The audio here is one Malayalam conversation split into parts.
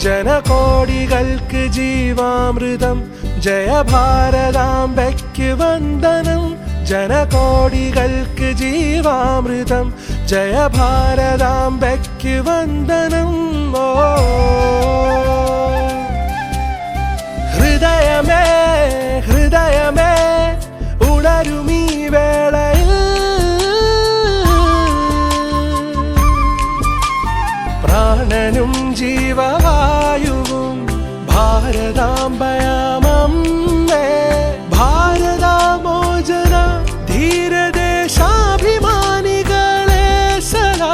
ജനകോടികൾക്ക് ജീവാമൃതം ജയ ഭാരതാംബയ്ക്ക് വന്ദനം ജനകോടികൾക്ക് ജീവാമൃതം ജയ ഭാരതാംബയ്ക്ക് വന്ദനം ഓ ഹൃദയമേ ഹൃദയമേ ഉണരുമീ വേളയിൽ പ്രാണനും ജീവവായുവും ഭാരതാംബയാമമ്മേ ഭാരതാമോചന ധീരദേശാഭിമാനികളെ സദാ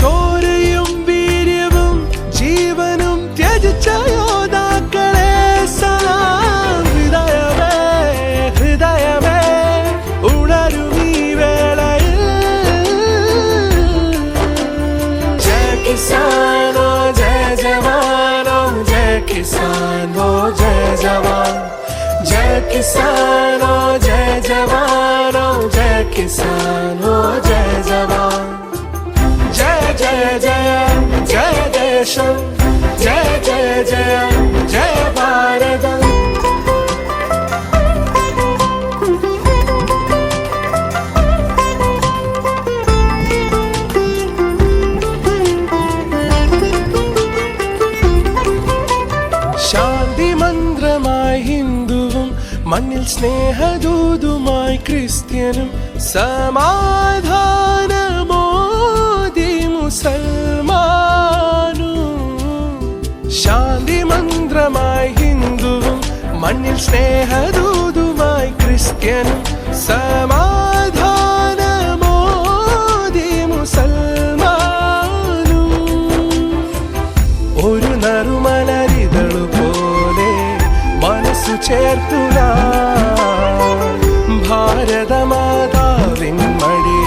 ചോരയും വീര്യവും ജീവനും ത്യജിച്ച യോദ്ധാക്കളെ സദാ ഹൃദയമേ ഹൃദയമേ ഉണരുമീ വേളയിൽ ജയ കിസാനോ ജയ ജവാനോ ജയ കിസാനോ ജയ ജവാൻ जय किसानो जय जवानो जय किसानो जय जवान जय जय जय जय देशम जय जय जय जय भारतम शांति मंत्रമായി ഹിന്ദുവും മണ്ണിൽ സ്നേഹദൂതുമായി ക്രിസ്ത്യനും സമാധാനമോദി മുസൽമാനും ശാന്തി മന്ത്രമായി ഹിന്ദുവും മണ്ണിൽ സ്നേഹദൂതുമായി ക്രിസ്ത്യനും സമാധാനമോദി മുസൽമാനും ഒരു നറുമലരിതളു പോലെ മനസ്സു ചേർത്തു ഭാരതമാതാവിൻ മടി